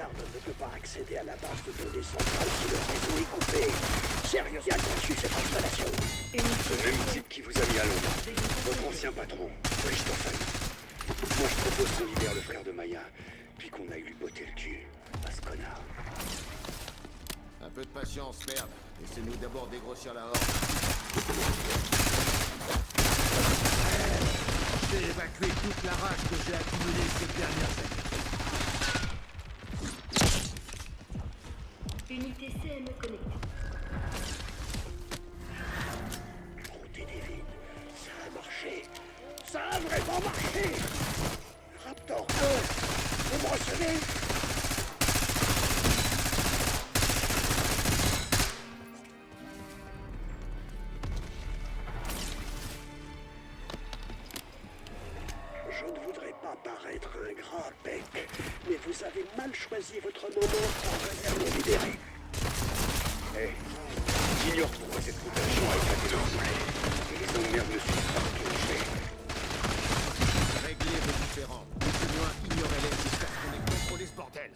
garde ne peut pas accéder à la base de données centrale si le réseau est coupé. Sérieux, qui a conçu cette installation? Le même type qui vous a mis à l'ombre. Votre ancien patron, Christopher. Moi, je propose qu'on libère le frère de Maya, puis qu'on aille lui botter le cul à ce connard. Un peu de patience, merde. Laissez-nous d'abord dégrossir la horde. J'ai évacué toute la rage que j'ai accumulée ces dernières années. Unité CME connectée. Croûté divine, ça a marché. Ça a vraiment marché. Raptor 2, vous me recevez? Je ne voudrais pas paraître ingrat, Peck, mais vous avez mal choisi votre moment pour venir me libérer. Hé, j'ignore pourquoi cette population a éclaté le poulet. Et les emmerdes ne suivent pas ce que je fais. Réglez vos différends. Ou du moins, ignorez-les jusqu'à ce qu'on ait contrôlé ce bordel.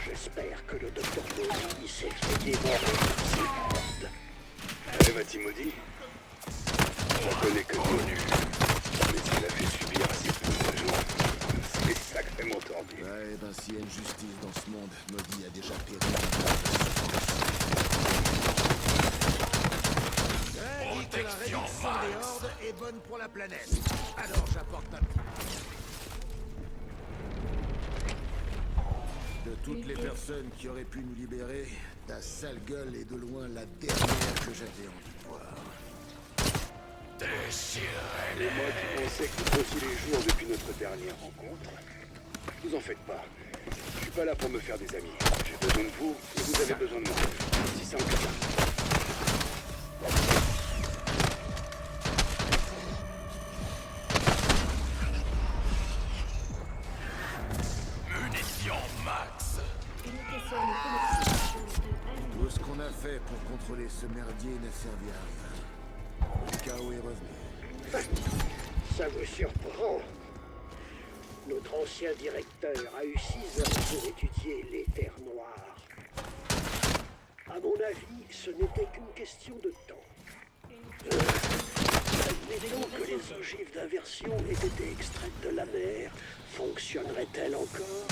J'espère que le docteur Maudit s'est fait dévorer par ces hordes. Eva Timothy, je la connais que connue. Mais ce qu'elle a fait subir à ses pauvres gens, c'est sacrément tordu. Ouais, ben s'il y a une justice dans ce monde, Maudit a déjà péri. Elle dit que la réduction des hordes est bonne pour la planète. Alors j'apporte ma petite. De toutes les personnes qui auraient pu nous libérer, ta sale gueule est de loin la dernière que j'avais envie de voir. Et moi qui pensais que vous bossiez les jours depuis notre dernière rencontre, vous en faites pas. Je suis pas là pour me faire des amis. J'ai besoin de vous et vous avez besoin de moi. Si simple que ça. Unité CME connectée. Tout ce qu'on a fait pour contrôler ce merdier n'a servi à rien. Le chaos est revenu. Ça vous surprend? Notre ancien directeur a eu 6 ans pour étudier les terres noires. À mon avis, ce n'était qu'une question de temps. Admettons que les ogives d'inversion aient été extraites de la mer. Fonctionneraient-elles encore?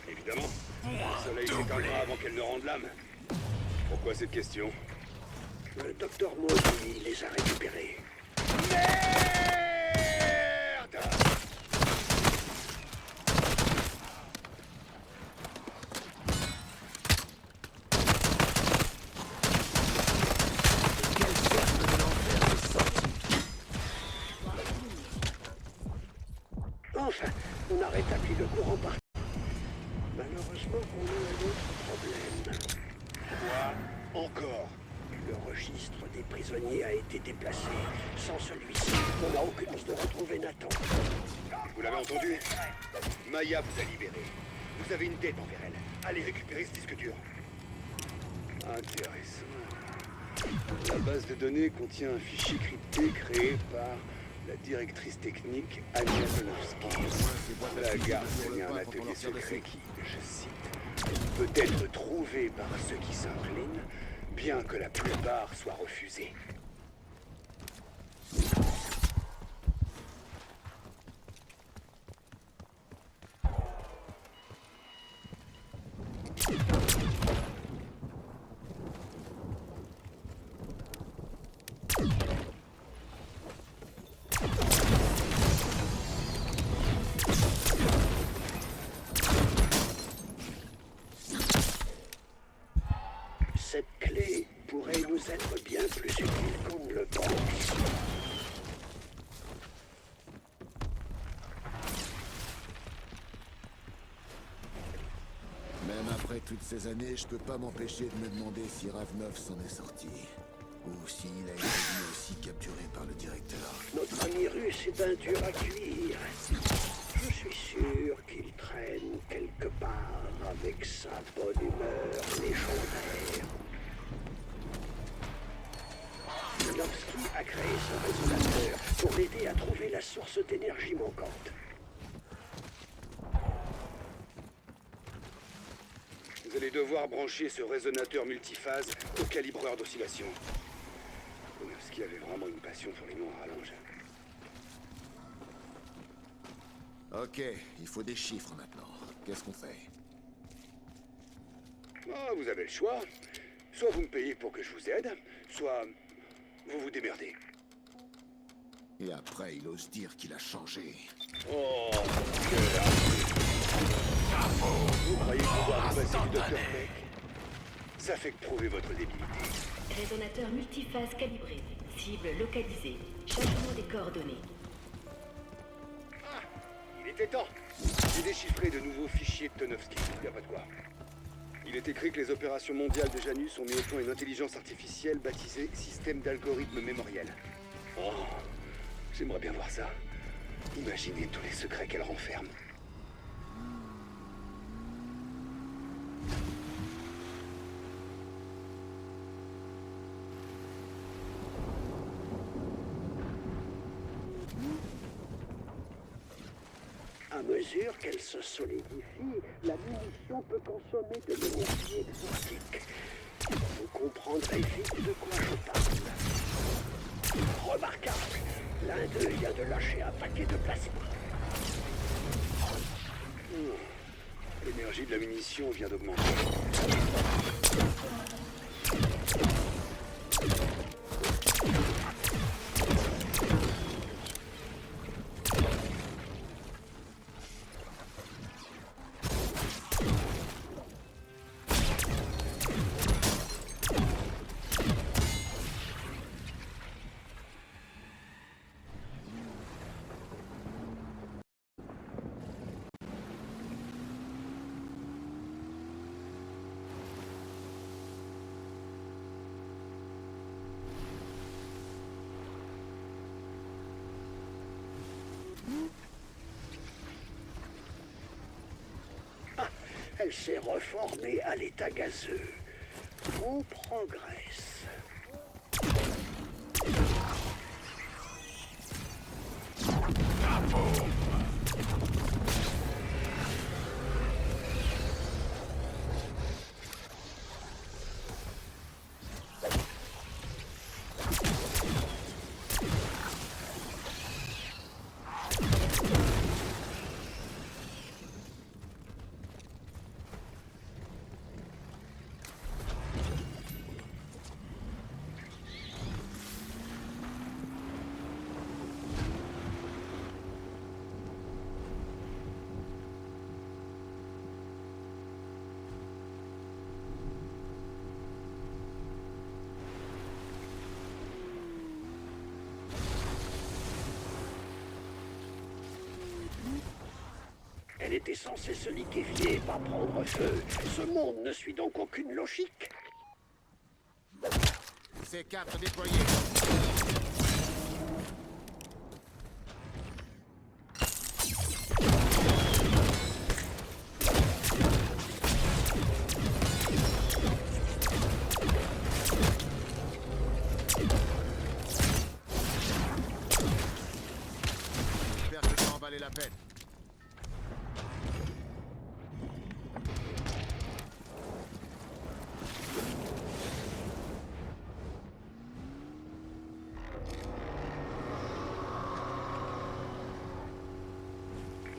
Évidemment. Le soleil s'éteindra avant qu'elle ne rende l'âme. Pourquoi cette question? Le docteur Maudit les a récupérés. Merde! Enfin, on a rétabli le courant par... Malheureusement, on a un autre problème. Quoi? Encore? Le registre des prisonniers a été déplacé. Sans celui-ci, on n'a aucune chance de retrouver Nathan. Vous l'avez entendu? Maya vous a libéré. Vous avez une dette envers elle. Allez récupérer ce disque dur. Intéressant. La base de données contient un fichier crypté créé par la directrice technique Anya Konowski. La garde tenait un atelier secret qui, je cite, peut être trouvé par ceux qui s'inclinent, bien que la plupart soient refusés. Cette clé pourrait nous être bien plus utile qu'on ne le pense. Même après toutes ces années, je peux pas m'empêcher de me demander si Ravnov s'en est sorti. Ou s'il a été lui aussi capturé par le directeur. Notre ami russe est un dur à cuire. Je suis sûr qu'il traîne quelque part avec sa bonne humeur légendaire. Konowski a créé ce résolateur pour l'aider à trouver la la source d'énergie manquante. Vous allez devoir brancher ce résonateur multiphase au calibreur d'oscillation. Konofsky avait vraiment une passion pour les noms à rallonge. Ok, il faut des chiffres maintenant. Qu'est-ce qu'on fait? Ah, vous avez le choix. Soit vous me payez pour que je vous aide, soit vous vous démerdez. Et après, il ose dire qu'il a changé. Oh, quel Vous croyez pouvoir vous passer du Dr. Peck? Ça fait que prouver votre débilité. Résonateur multiphase calibré. Cible localisée. Changement des coordonnées. Ah, il était temps. J'ai déchiffré de nouveaux fichiers de Konofsky. Y a pas de quoi. Il est écrit que les opérations mondiales de Janus ont mis au point une intelligence artificielle baptisée Système d'algorithme mémoriel. Oh, j'aimerais bien voir ça. Imaginez tous les secrets qu'elle renferme. À mesure qu'elle se solidifie, la munition peut consommer de l'énergie exotique. Vous comprendrez vite de quoi je parle. Remarquable, l'un d'eux vient de lâcher un paquet de plasma. L'énergie de la munition vient d'augmenter. Elle s'est reformée à l'état gazeux. On progresse. Elle était censée se liquéfier et pas prendre feu. Ce monde ne suit donc aucune logique. C4 déployé. J'espère que ça en valait la peine.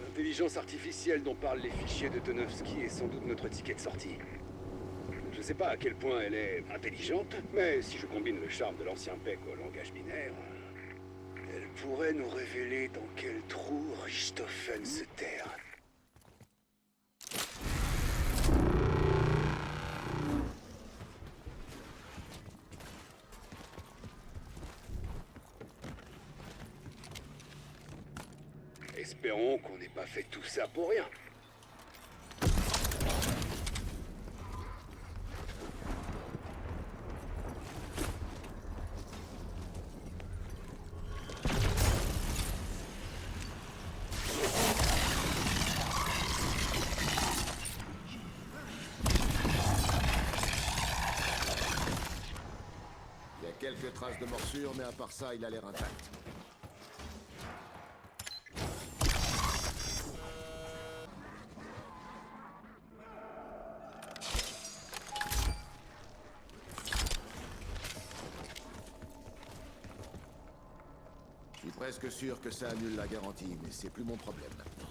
L'intelligence artificielle dont parlent les fichiers de Konofsky est sans doute notre ticket de sortie. Je sais pas à quel point elle est intelligente, mais si je combine le charme de l'ancien Peck au langage binaire, elle pourrait nous révéler dans quel trou Richthofen se terre. Espérons qu'on n'ait pas fait tout ça pour rien. Il y a quelques traces de morsure, mais à part ça, il a l'air intact. presque sûr que ça annule la garantie, mais c'est plus mon problème maintenant.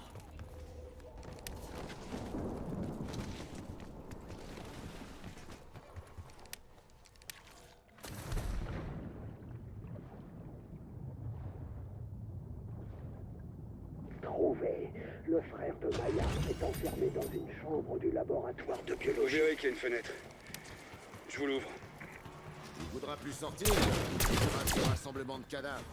Trouvé. Le frère de Maillard est enfermé dans une chambre du laboratoire de Vous biologie. verrez qu'il y a une fenêtre. Je vous l'ouvre. Il voudra plus sortir. Il fera ce rassemblement de cadavres.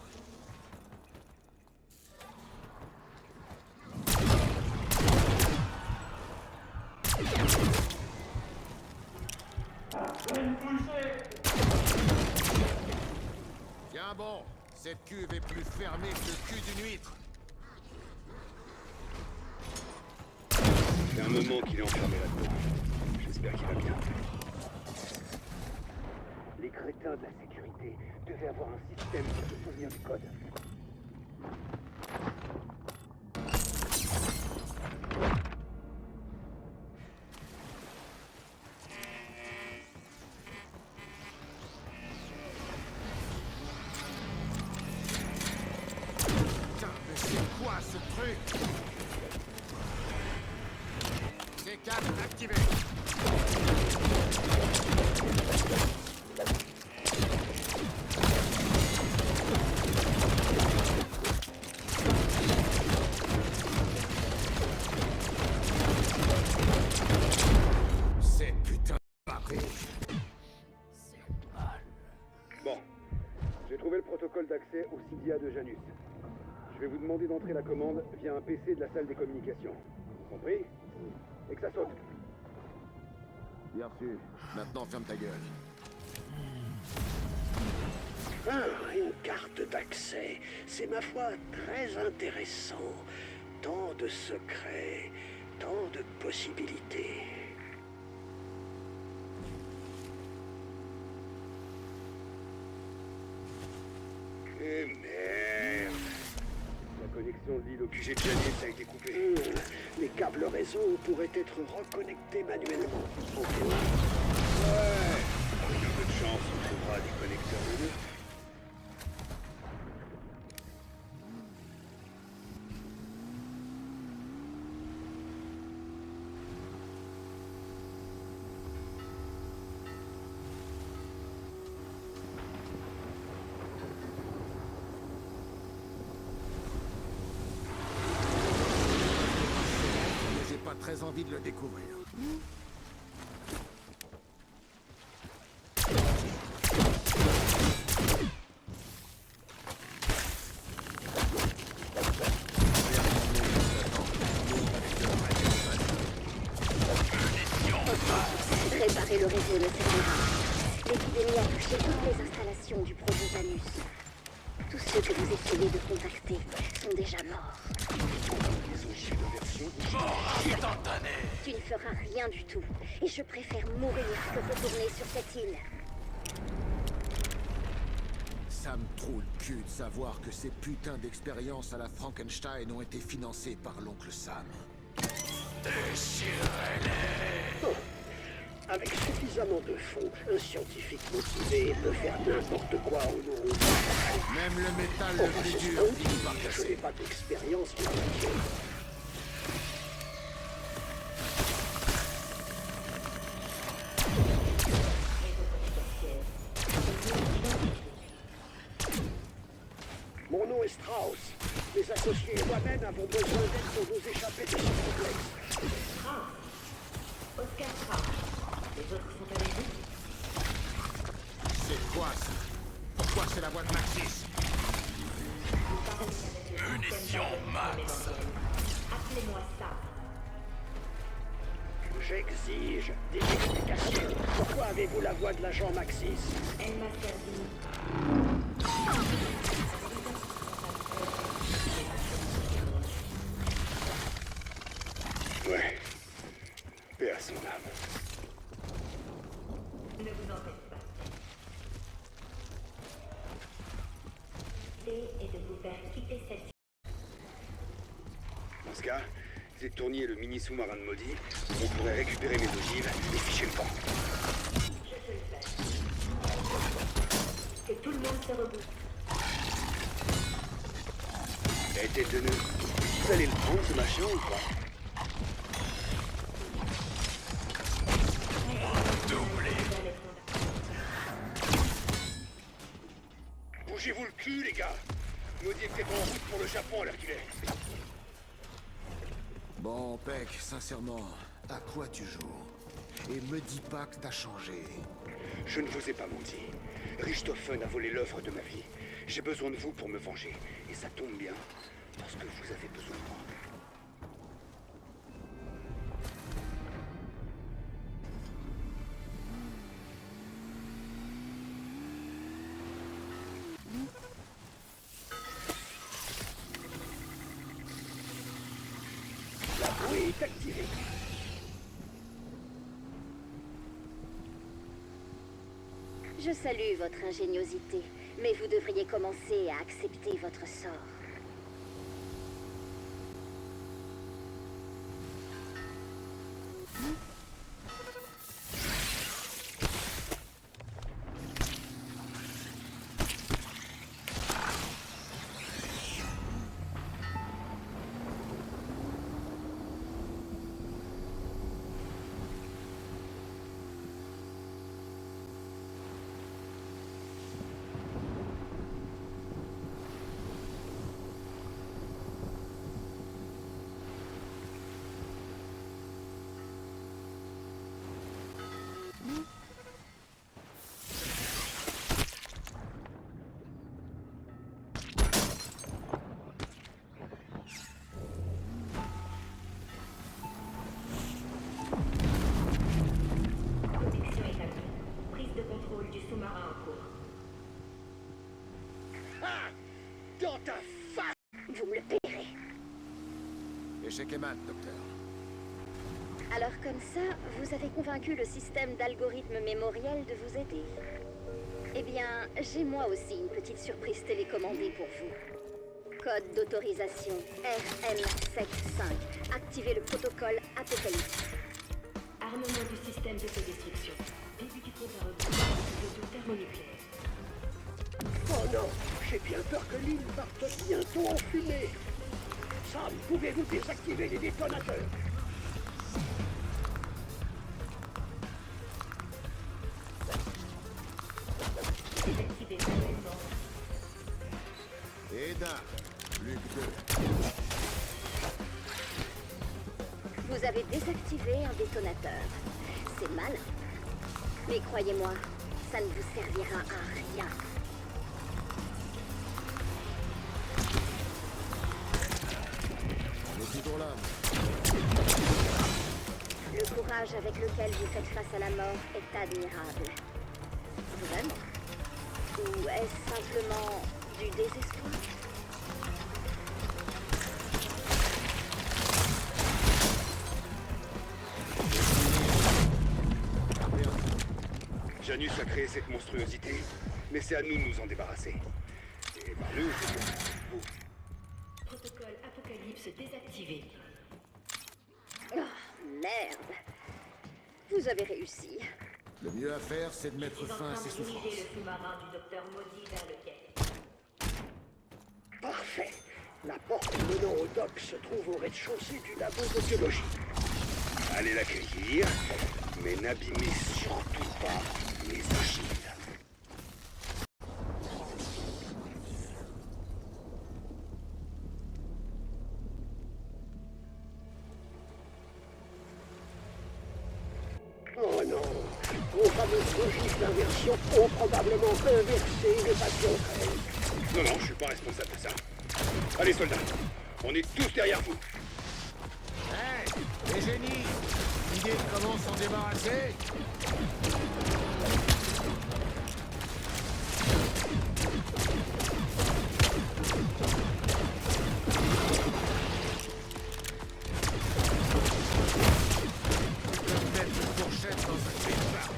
Tiens bon, cette cuve est plus fermée que le cul d'une huître. C'est un moment qu'il est enfermé là-dedans. J'espère qu'il va bien. Les crétins de la sécurité devaient avoir un système pour se souvenir du code. Putain, mais c'est quoi ce truc? C4 activé. C'est putain de barré. Bon, j'ai trouvé le protocole d'accès au CIDIA de Janus. Je vais vous demander d'entrer la commande via un PC de la salle des communications. Compris? Et que ça saute. Bien reçu. Maintenant, ferme ta gueule. Ah, une carte d'accès. C'est ma foi très intéressant. Tant de secrets, tant de possibilités. Eh merde! La connexion de l'île au QG de Janus a été coupée. Les câbles réseau pourraient être reconnectés manuellement. En théorie. Ouais! Avec un peu de chance, on trouvera des connecteurs de deux. J'ai pas très envie de le découvrir. Réparer le réseau ne servira. L'épidémie a touché toutes les installations du projet Janus. Tous ceux que vous essayez de contacter sont déjà morts. Tu ne feras rien du tout. Et je préfère mourir que retourner sur cette île. Ça me trouve le cul de savoir que ces putains d'expériences à la Frankenstein ont été financées par l'oncle Sam. Avec suffisamment de fonds, un scientifique motivé peut faire n'importe quoi au nom. Même le métal le plus dur finit par Je n'ai casser. pas d'expérience en la matière. Mon nom est Strauss. Mes associés et moi-même avons besoin d'aide pour nous échapper de ce complexe. Oscar Strauss. Les autres sont avec vous? C'est quoi ça? Pourquoi c'est la voix de Maxis? Munitions max. Appelez-moi ça. J'exige des explications. Pourquoi avez-vous la voix de l'agent Maxis? Elle m'a servi. Ouais. Paix à son âme. Ne vous en faites pas. L'idée est de vous faire quitter cette Dans ce cas, si tourniez le mini sous-marin de Maudit, on pourrait récupérer mes ogives et ficher le camp. Je te le fais. Que tout le monde se rebousse. Eh, tête de nœud, vous allez le prendre ce machin ou pas? Bougez-vous le cul, les gars! Maudit est en route pour le Japon à l'heure qu'il est. Bon, Peck, sincèrement, à quoi tu joues? Et me dis pas que t'as changé. Je ne vous ai pas menti. Richthofen a volé l'œuvre de ma vie. J'ai besoin de vous pour me venger. Et ça tombe bien, parce que vous avez besoin de moi. La bouée est activée. Je salue votre ingéniosité, mais vous devriez commencer à accepter votre sort. Connexion établie. Prise de contrôle du sous-marin en cours. Ah! Dans ta face! Vous me le paierez. Échec et mat, docteur. Alors comme ça, vous avez convaincu le système d'algorithme mémoriel de vous aider. Eh bien, j'ai moi aussi une petite surprise télécommandée pour vous. Code d'autorisation RM75. Activez le protocole Apocalypse. Armement du système d'autodestruction. Début du compte à rebours. Explosion thermonucléaire. Oh non, j'ai bien peur que l'île parte bientôt en fumée. Sam, pouvez-vous désactiver les détonateurs? Désactivé manuellement. Et d'un. Plus que 2. Vous avez désactivé un détonateur. C'est malin. Mais croyez-moi, ça ne vous servira à rien. On est toujours là. Le courage avec lequel vous faites face à la mort est admirable. Vraiment. Ou est-ce simplement du désespoir? Janus a créé cette monstruosité, mais c'est à nous de nous en débarrasser. Et par nous, c'est vous. Protocole Apocalypse désactivé. Oh, merde. Vous avez réussi. Le mieux à faire, c'est de mettre Je suis en fin à train ses de diriger souffrances. le sous-marin du docteur Maudit vers le quai. Parfait. La porte menant au dock se trouve au rez-de-chaussée du labo de biologie. Allez l'accueillir, mais n'abîmez surtout pas les archives. Oh non, vos fameuses logiques d'inversion ont probablement inversé les passions réelles. Non, non, je suis pas responsable de ça. Allez, soldats, on est tous derrière vous. Hey, les génies! Idée de comment s'en débarrasser? Je peux mettre une fourchette dans un grille-pain.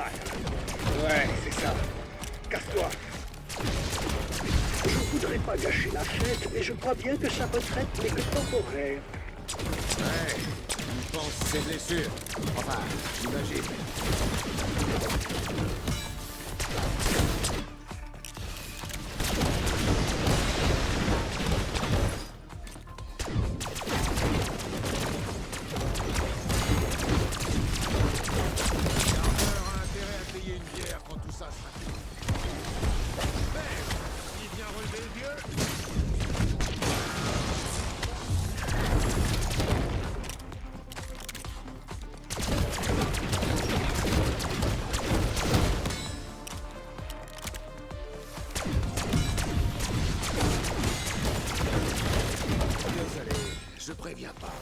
mal, hein. Ouais, c'est ça. Casse-toi. Je voudrais pas gâcher la fête, mais je crois bien que sa retraite n'est que temporaire. Ouais, il pense ses blessures. Enfin, j'imagine. L'armeur a intérêt à payer une bière quand tout ça sera fini. Il vient relever le vieux. Désolé, je préviens pas.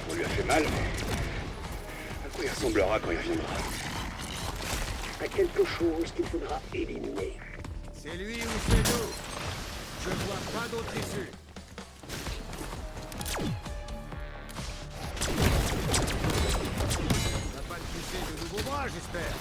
On lui a fait mal, mais à quoi il ressemblera quand il reviendra? À quelque chose qu'il faudra éliminer. C'est lui ou c'est nous. Je vois pas d'autre issue. On va pas te pousser de nouveaux bras, j'espère.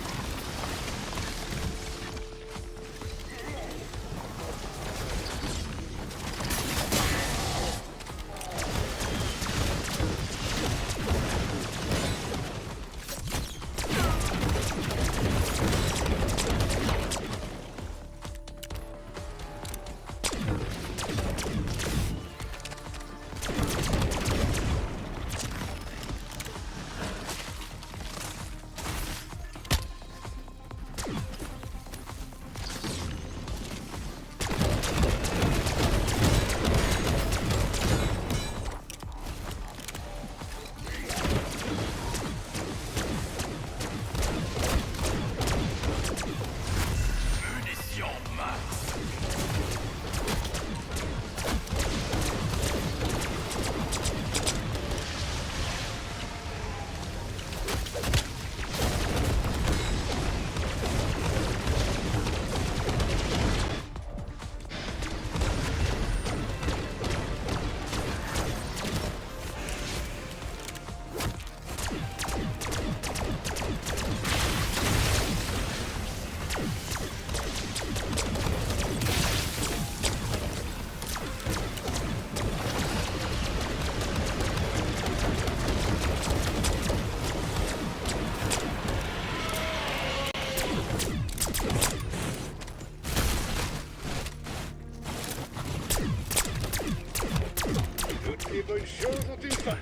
Toutes les bonnes choses ont une fin.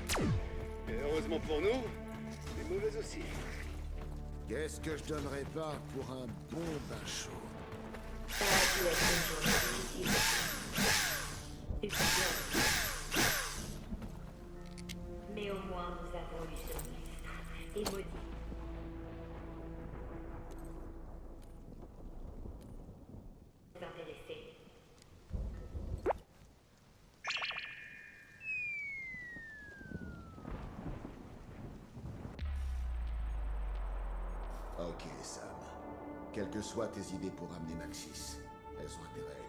Et heureusement pour nous, les mauvaises aussi. Qu'est-ce que je donnerais pas pour un bon bain chaud? Ça a dû être une journée difficile. Et puis bien. Mais au moins nous avons eu ce ministre. Et maudit. Intéressé. Quelles que soient tes idées pour ramener Maxis, elles ont intérêt